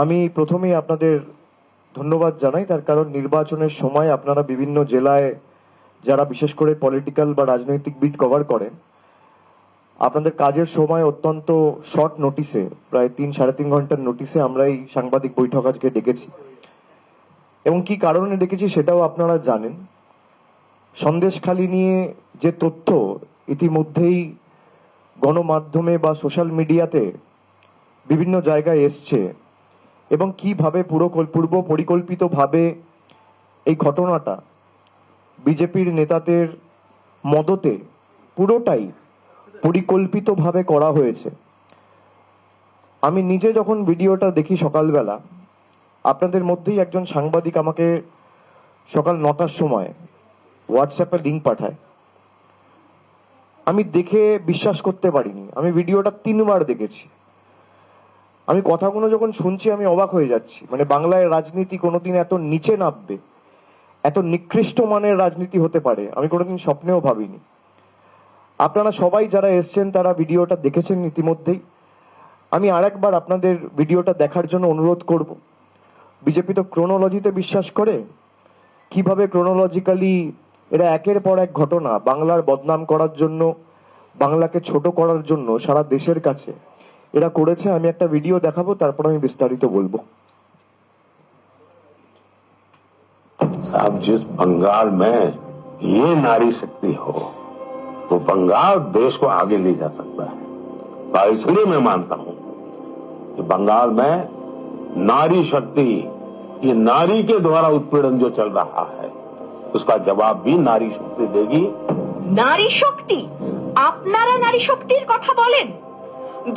আমি প্রথমেই আপনাদের ধন্যবাদ জানাই, তার কারণ নির্বাচনের সময় আপনারা বিভিন্ন জেলায় যারা বিশেষ করে পলিটিক্যাল বা রাজনৈতিক বিট কভার করেন, আপনাদের কাজের সময় অত্যন্ত শর্ট নোটিসে, প্রায় 3-3.5 ঘন্টার নোটিসে আমরা এই সাংবাদিক বৈঠক আজকে ডেকেছি। এবং কি কারণে ডেকেছি সেটাও আপনারা জানেন। সন্দেশখালি নিয়ে যে তথ্য ইতিমধ্যেই গণমাধ্যমে বা সোশ্যাল মিডিয়াতে বিভিন্ন জায়গায় এসছে এবং কিভাবে পূর্ব পরিকল্পিতভাবে এই ঘটনাটা বিজেপির নেতাদের মদতে পুরোটাই পরিকল্পিতভাবে করা হয়েছে। আমি নিজে যখন ভিডিওটা দেখি সকালবেলা, আপনাদের মধ্যেই একজন সাংবাদিক আমাকে সকাল 9টার সময় হোয়াটসঅ্যাপে লিঙ্ক পাঠায়। আমি দেখে বিশ্বাস করতে পারিনি। আমি ভিডিওটা 3বার দেখেছি। আমি কথাগুলো যখন শুনছি আমি অবাক হয়ে যাচ্ছি। মানে বাংলায় রাজনীতি কোনোদিন এত নিচে নামবে, এত নিকৃষ্ট মানের রাজনীতি হতে পারে আমি কোনোদিন স্বপ্নেও ভাবিনি। আপনারা সবাই যারা এসছেন তারা ভিডিওটা দেখেছেন ইতিমধ্যেই। আমি আরেকবার আপনাদের ভিডিওটা দেখার জন্য অনুরোধ করব। বিজেপি তো ক্রোনোলজিতে বিশ্বাস করে, কিভাবে ক্রোনোলজিক্যালি এরা একের পর এক ঘটনা বাংলার বদনাম করার জন্য, বাংলাকে ছোট করার জন্য সারা দেশের কাছে এরা করেছে। আমি একটা ভিডিও দেখাবো, তারপর আমি বিস্তারিত বলবো। साहब, जिस बंगाल में ये नारी शक्ति हो, वो बंगाल देश को आगे ले जा सकता है। तो इसलिए मैं मानता हूं कि बंगाल में नारी शक्ति, ये नारी के द्वारा उत्पीड़न जो चल रहा है, उसका जवाब भी नारी शक्ति देगी। নারী শক্তি? আপনারা নারী শক্তির কথা বলেন?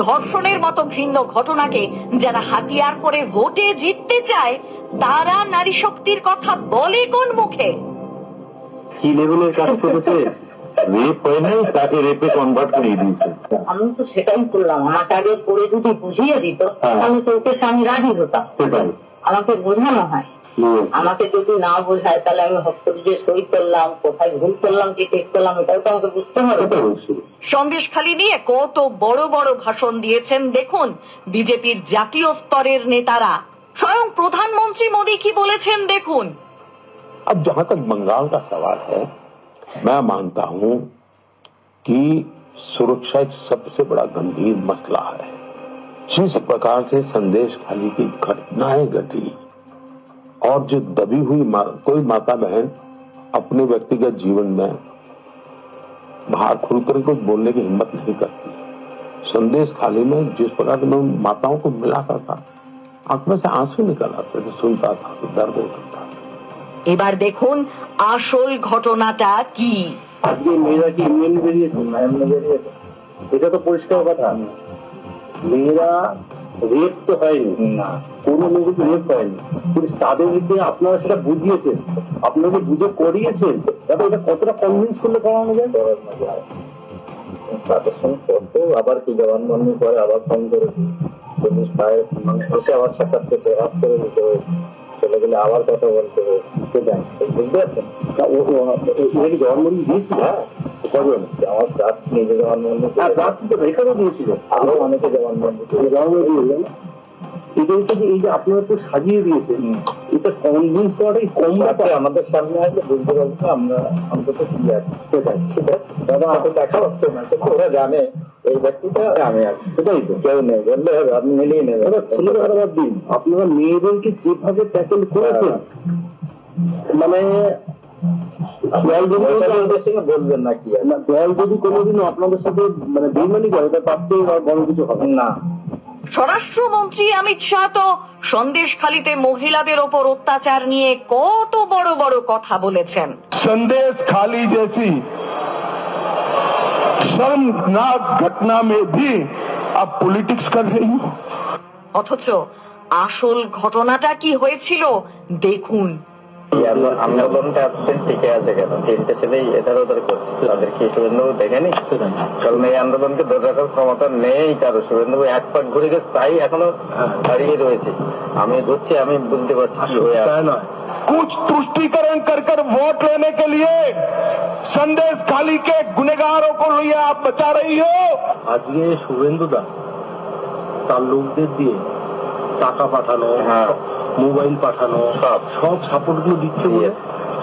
ধর্ষণের মতো ঘৃণ্য ঘটনাকে যারা হাতিয়ার করে ভোটে জিততে চায় তারা নারী শক্তির কথা বলে কোন মুখে? কি লেভেলের কাজ করেছে? রেপ হয় নাই, তাকে রেপে কনভার্ট করে দিয়েছে। আমি তো সেটাই করলাম। আমাকে আগে পড়ে যদি বুঝিয়ে দিত তাহলে তো ওকে আমি রাজি হতাম। আমাকে বোঝানো হয়, আমাকে যদি না বোঝায় তাহলে আমি হক করে যে সই করলাম, কোথায় ভুল করলাম কি ঠিক করলাম এটাও তো আমাকে বুঝতে হবে। সন্দেশখালি নিয়ে কত বড় বড় ভাষণ দিয়েছেন দেখুন বিজেপির জাতীয় স্তরের নেতারা। স্বয়ং প্রধানমন্ত্রী মোদী কি বলেছেন দেখুন। अब जहां तक बंगाल का सवाल है, मैं मानता हूं कि सुरक्षा एक सबसे बड़ा गंभीर मसला है। जिस प्रकार से संदेशखाली की घटनाएं घटी और जो दबी हुई कोई माता बहन अपने व्यक्तिगत जीवन में बाहर खुलकर कुछ बोलने की हिम्मत नहीं करती। संदेशखाली में जिस प्रकार से मैं माताओं को मिलाता था, आंख में से आंसू निकल आते थे, सुनता था तो दर्द होता था। এবার দেখুন আসল ঘটনাটা কি। আজকে মেয়েরা কি এমনি বেরিয়েছে, এমনি বেরিয়েছে, এটা তো পরিষ্কার কথা। মেয়েরা রেপ তো হয়নি, না কোনো মেয়ে রেপ হয়নি, কিন্তু তাদের দিকে আপনারা সেটা বুঝিয়েছেন, আপনারা বুঝে করিয়েছেন। তবে এটা কতটা কনভিন্স করলে করানো যায়? তাদের সঙ্গে কত আবার কি জবানবন্দি করে আবার ফোন করেছি, পুলিশ পায়ে বসে আবার সাক্ষাৎ করছে, হাত করে দিতে হয়েছে, চলে গেলে আবার কথা বলতে হয়েছে। সেটাই বুঝতে পারছেন। কি জবানবন্দি দিয়েছিল? হ্যাঁ, কজন? আমার রাত নিজে জবানবন্দি, রাত কিন্তু রেখাও দিয়েছিল, আরো অনেকে জবানবন্দি দিয়ে। এটা হচ্ছে যে এই যে আপনারা তো সাজিয়ে দিয়েছেন, এটা কনভিন্স করাটাই কম ব্যাপার। আমাদের সামনে আসলে বুঝতে পারবো আমরা অন্তত কি আছে। সেটাই ঠিক আছে দাদা, আমাকে দেখা হচ্ছে না, কিন্তু ওরা জানে এই ব্যক্তিটা আমি আছি। সেটাই তো, কেউ নেই বললে হবে, আপনি মিলিয়ে নেবেন। ছেলে খারাপ দিন, আপনারা মেয়েদেরকে যেভাবে ট্যাকেল করেছেন, মানে বলবেন না কি আছে। দল যদি কোনোদিনও আপনাদের সাথে মানে বেইমানি করে তার চেয়ে বড় কিছু হবে না। স্বরাষ্ট্রমন্ত্রী অমিত শাহ তো সন্দেশখালিতে মহিলাদের ওপর অত্যাচার নিয়ে কত বড় বড় কথা বলেছেন। संदेशखाली जैसी शर्मनाक घटना में भी आप पॉलिटिक्स कर रही हो। অথচ আসল ঘটনাটা কি হয়েছিল দেখুন। আন্দোলনটা এতদিন টিকে আছে কেন? তিনটে ছেলেই এধার ওধার করছে, তাদের কি শুভেন্দুবাবু দেখেনি? কারণ এই আন্দোলনকে ধরে রাখার ক্ষমতা নেই কারো। শুভেন্দুবাবু এক পাক ঘুরে গেছে, তাই এখনো দাঁড়িয়ে রয়েছে। আমি ঘুরছি, আমি বুঝতে পারছি কি হয়ে আছে। कुछ तुष्टीकरण कर कर वोट लेने के लिए संदेशखाली के गुनेगारों को ये आप बचा रही हो। আজকে শুভেন্দুদা তার লোকদের দিয়ে টাকা পাঠানো, মোবাইল পাঠানো, সব সাপোর্ট গুলো দিচ্ছে বলে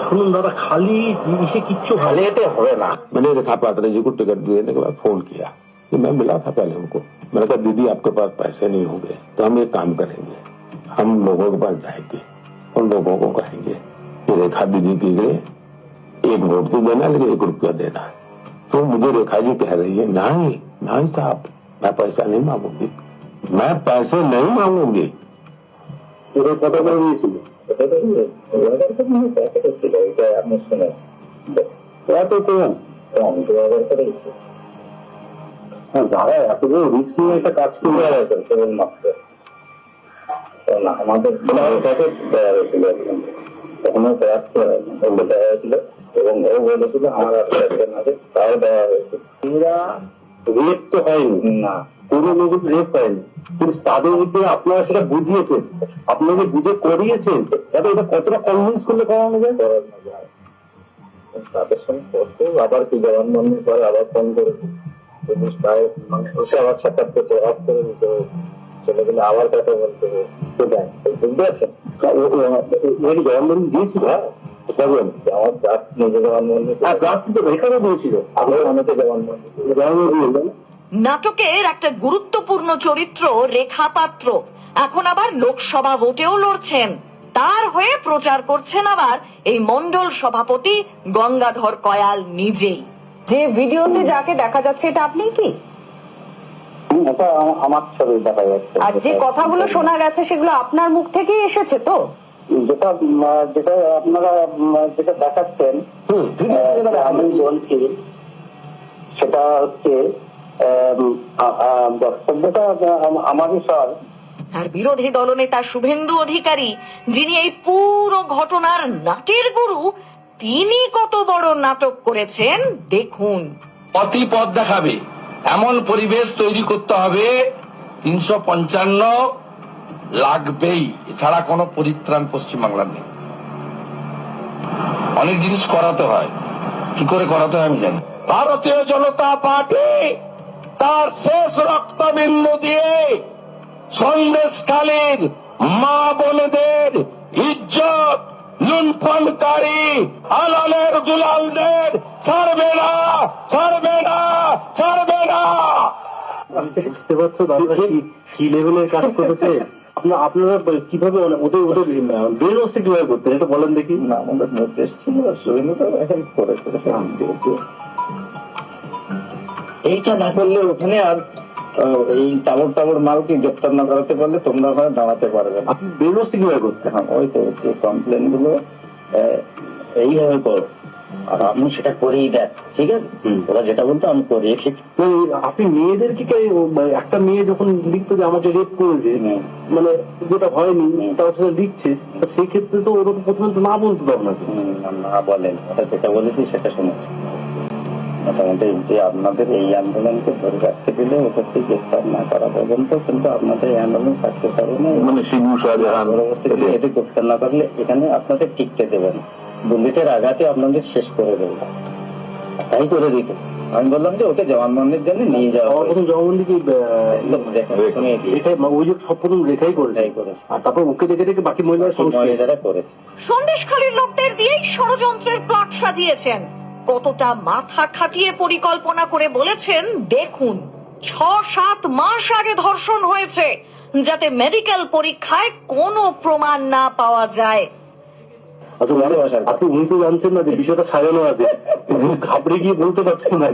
শুনুন দাদা, খালি জিনিসে কিচ্ছু ভালো এতে হবে না। मैंने रेखा पात्रा जी को टिकट देने के बाद फोन किया कि मैं मिला था पहले उनको, मैंने कहा दीदी आपके पास पैसे नहीं होंगे तो हम एक काम करेंगे, हम लोगों के पास जाएंगे, उन लोगों को कहेंगे कि रेखा दीदी के लिए एक वोट तो देना लेकिन 1 रुपया देना। तो मुझे रेखा जी कह रही है नहीं नहीं साहब, मैं पैसा नहीं मांगूंगी, मैं पैसे नहीं मांगूंगी। কত করে দিয়েছিল? ছিল এটা আমি শুনেছি, এত কম? কম 2000 করে ছিল। যারা এত বড় রিস্ক নিয়ে একটা কাজ করবে কেবলমাত্র না, আমাদের প্যাকেট দেওয়া হয়েছিল, তখনও প্রাপ্ত দেওয়া হয়েছিল এবং ও বলেছিল আমার একজন আছে তাও দেওয়া হয়েছিল। এরা রেপ তো হয়নি না, কোনো লোক রেপ হয়নি, কিন্তু তাদের মধ্যে আপনারা সেটা বুঝিয়েছেন, আপনাকে বুঝে করিয়েছেন, এটা কতটা কনভিন্স করলে করানো যায়? করানো যায়। তাদের সঙ্গে করতে আবার কি জবানবন্দির পরে আবার ফোন করেছি, পুলিশ প্রায় এসে আবার সাক্ষাৎ করছে, অফ করে দিতে হয়েছে, চলে গেলে আবার কথা বলতে হয়েছে। সেটাই বুঝতে পারছেন, ওই জবানবন্দি দিয়েছিল। আমার জাত নিজে জবানবন্দি, তো রেখারও দিয়েছিল, আরো অনেকে জবানবন্দি জবানবন্দি নাটকের একটা গুরুত্বপূর্ণ চরিত্র রেখা পাত্র এখন আবার লোকসভা ভোটেও লড়ছেন। তার হয়ে প্রচার করছেন আবার এই মণ্ডল সভাপতি গঙ্গাধর কয়াল নিজেই। যে ভিডিওতে যাকে দেখা যাচ্ছে এটা আপনি কি? এটা আমার ছবি দেখা যাচ্ছে। আর যে কথাগুলো শোনা গেছে সেগুলো আপনার মুখ থেকেই এসেছে তো? যেটা যেটা আপনারা যেটা দেখাচ্ছেন আমি বলছি সেটা হচ্ছে বক্তব্যটা আমারই স্যার। আর বিরোধী দলনেতা শুভেন্দু অধিকারী, যিনি এই পুরো ঘটনার নাটের গুরু, তিনি কত বড় নাটক করেছেন দেখুন। পথই পথ দেখাবে এমন পরিবেশ তৈরি করতে হবে, 355 লাগবেই, এছাড়া কোনো পরিত্রাণ পশ্চিমবাংলার নেই। অনেক জিনিস করাতে হয়, কি করে করাতে হয় আমি জানি। ভারতীয় জনতা পার্টি তার শেষ রক্তবিন্দু দিয়ে সন্দেশখালীর মা বোনেদের ইজ্জত লুণ্ঠনকারী আলালের দুলালদের ছাড়বে না, ছাড়বে না, ছাড়বে না। বুঝতে পারছো দাদা কি লেভেলের কাজ করেছে? আপনারা কিভাবে ওদের ব্রেন ওয়াশটা কিভাবে করতেন এটা বলেন দেখি। না, আমাদের নির্দেশ ছিল, সৈনিকরা হেল্প করেছে। এইটা না করলে ওখানে আর এই টাবর মালকে গ্রেপ্তার না করাতে পারলে তোমরা ওখানে দাঁড়াতে পারবে না। আপনি ব্রেন ওয়াশটা কিভাবে করতেন? হ্যাঁ, ওই তো হচ্ছে কমপ্লেন গুলো এইভাবে করো, আর আপনি সেটা করেই দেন, ঠিক আছে? ওরা যেটা বলতো আমি করি। আপনি মেয়েদেরকে একটা মেয়ে যখন লিখতো যে আমাকে রেপ করেছে, মানে যেটা হয়নি তার সাথে লিখছে, সেই ক্ষেত্রে তো ওরা প্রথমে তো না বলতো আপনাকে। না বলেন, ওটা যেটা বলেছি সেটা শুনেছি। মোটামুটি যে আপনাদের এই আন্দোলনকে ধরে রাখতে দিলে ওদেরকে গ্রেপ্তার না করা পর্যন্ত কিন্তু আপনাদের এই আন্দোলন সাকসেস হবে না, মানে শিবু শাহজাহান পরবর্তীতে এতে গ্রেপ্তার না করলে এখানে আপনাদের টিকতে দেবেন, বুলেটের আঘাতে আপনাদের শেষ করে দেবে, তাই করে দিত। আমি বললাম যে ওকে জবানবন্দির জন্য নিয়ে যাওয়া। প্রথম জবানবন্দি কি ওই যে সব প্রথম রেখাই করেছে, আর তারপর ওকে দেখে দেখে বাকি মহিলারা করেছে। সন্দেশখালীর লোকদের দিয়েই ষড়যন্ত্রের প্লট সাজিয়েছেন। কতটা মাথা খাটিয়ে পরিকল্পনা করে বলেছেন দেখুন। 6-7 মাস আগে ধর্ষণ হয়েছে, যাতে মেডিকেল পরীক্ষায় কোনো প্রমাণ না পাওয়া যায়। আপনি উনি তো জানছেন না যে বিষয়টা সাজানো আছে, ঘাবড়ে গিয়ে বলতে পারছেন না,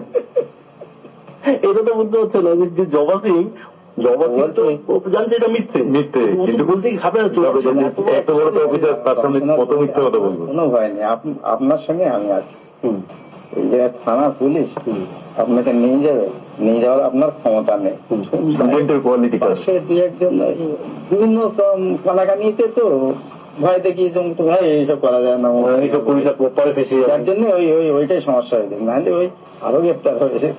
এটা তো বুঝতে পারছেন না যে জবা সিং জানছে এটা মিথ্যে কিন্তু বলতে ঘাবড়ে এত বড় অফিসার তার সামনে কত মিথ্যে কথা বলবো? কোনো ভয় নেই, আপনার সঙ্গে আমি আছি। এই যে থানা পুলিশ আপনাকে নিয়ে যাবে, নিয়ে যাওয়ার আপনার ক্ষমতা নেই। পাশে দু একজন বিভিন্ন কালাকানিতে তো ভয় দেখিয়েছে, ভাই এইসব করা যায় না, পরে ফেসে যার জন্য ওইটাই সমস্যা হয়েছে, নাহলে ওই আরো গ্রেপ্তার হয়েছে।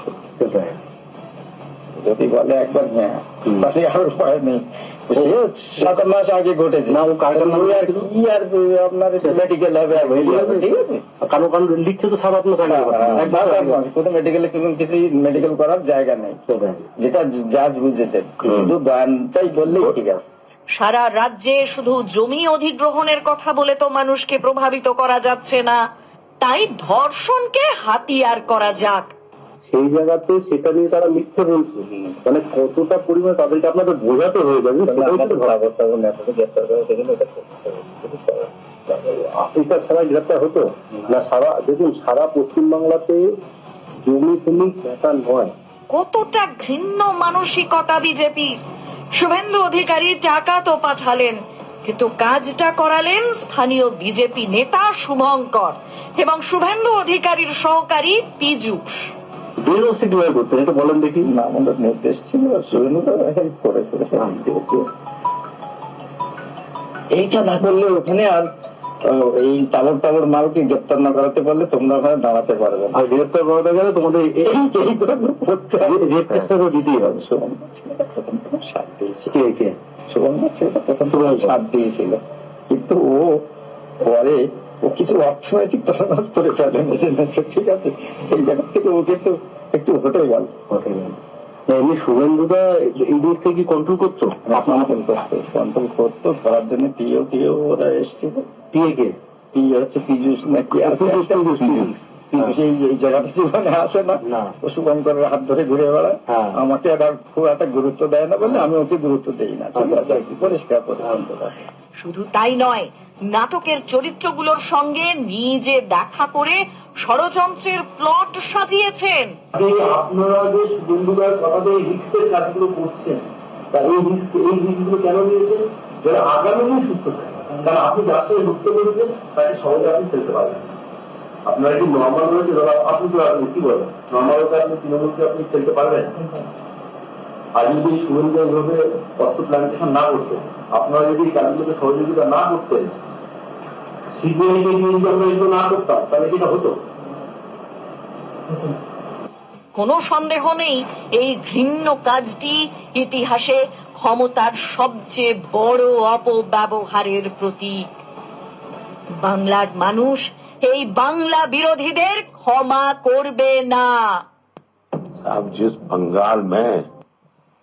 যদি বলে একবার হ্যাঁ, তাহলে আর ভয় নেই। 7 মাস আগে ঘটেছে না, ও কারণ কি আর আপনার মেডিকেল হবে, ঠিক আছে? কারো কারণ লিখছে তো 7 মাস আগে, কোনো মেডিকেলে কিছু মেডিকেল করার জায়গা নেই, যেটা জাজ বুঝেছে, শুধু বয়ানটাই বললেই ঠিক আছে। সারা রাজ্যে শুধু জমি অধিগ্রহণের কথা বলে তো মানুষকে প্রভাবিত করা যাচ্ছে না, তাই ধর্ষণকে হাতিয়ার করা যাক। সেই জায়গাতে সেটা নিয়ে তারা মিথ্যে বলছে, মানে কতটা পরিমাণ তাদেরকে আপনাদের বোঝাতে হয়ে যাবে। এটা ছাড়া গ্রেপ্তার হতো না? সারা দেখুন, সারা পশ্চিমবাংলাতে জমি তুমি নেতা নয়। কতটা ঘৃণ্য মানসিকতা বিজেপির। শুভেন্দু অধিকারী টাকা তো পাঠালেন, কিন্তু কাজটা করালেন স্থানীয় বিজেপি নেতা শুভঙ্কর এবং শুভেন্দু অধিকারীর সহকারী পীযূষ। বেরোসি কিভাবে করতেন এটা বলেন দেখি। না, আমাদের নির্দেশ ছিল, শুভেন্দু হেল্প করেছে। এইটা না করলে ওখানে আর এই টাবর টাবর মালকে গ্রেপ্তার না করাতে পারলে তোমরা ওখানে দাঁড়াতে পারবে না। আর গ্রেপ্তার করাতে গেলে তোমাদের দিতেই হবে। সাথ দিয়েছে কে? সুবর্ণা ছেলেটা প্রথম সাথ দিয়েছিল, কিন্তু ও পরে ও কিছু অর্থনৈতিক তরনাস করে ফেলে। ঠিক আছে, এই জায়গা থেকে ও কিন্তু একটু হটে গেল। এমনি শুভেন্দুদা এই দিক থেকে কন্ট্রোল করতো, কন্ট্রোল করতো করার জন্য টিও ওরা এসেছিল। পিএ হচ্ছে পীযূষ নাকি আছে, এই জায়গাটা জীবনে আসে না, ও শুভঙ্করের হাত ধরে ঘুরে বেড়ায়। আমাকে খুব একটা গুরুত্ব দেয় না বলে আমি ওকে গুরুত্ব দেই না। ঠিক আছে, পরিষ্কার করে। শুধু তাই নয়, নাটকের চরিত্রগুলোর সঙ্গে নিজে দেখা করে ষড়যন্ত্রের প্লট সাজিয়েছেন। আপনারা যে শুভেন্দুদার কথাতে রিস্কের কাজগুলো করছেন, এই রিস্কগুলো কেন নিয়েছেন? যারা আগামী দিন সুস্থ থাকে, কারণ আপনি যার সাথে যুক্ত করেছেন তাকে সহজে আপনি ফেলতে পারবেন। আপনারা কি নর্মাল রয়েছে? আপনি তো কি বলেন, নর্মাল হতে আপনি তৃণমূলকে আপনি ফেলতে পারবেন? আর যদি শুভেন্দু এইভাবে অস্ত্র প্ল্যান্টেশন না করতেন, আপনারা যদি কাজগুলোকে সহযোগিতা না করতেন, সিবিআইকে নিয়ে যদি আমরা এগুলো না করতাম, তাহলে কিটা হতো? কোনো সন্দেহ নেই, এই ঘৃণ্য কাজটি ইতিহাসে ক্ষমতার সবচেয়ে বড় অপব্যবহারের প্রতীক। বাংলার মানুষ এই বাংলা বিরোধীদের ক্ষমা করবে না। साहब, जिस बंगाल में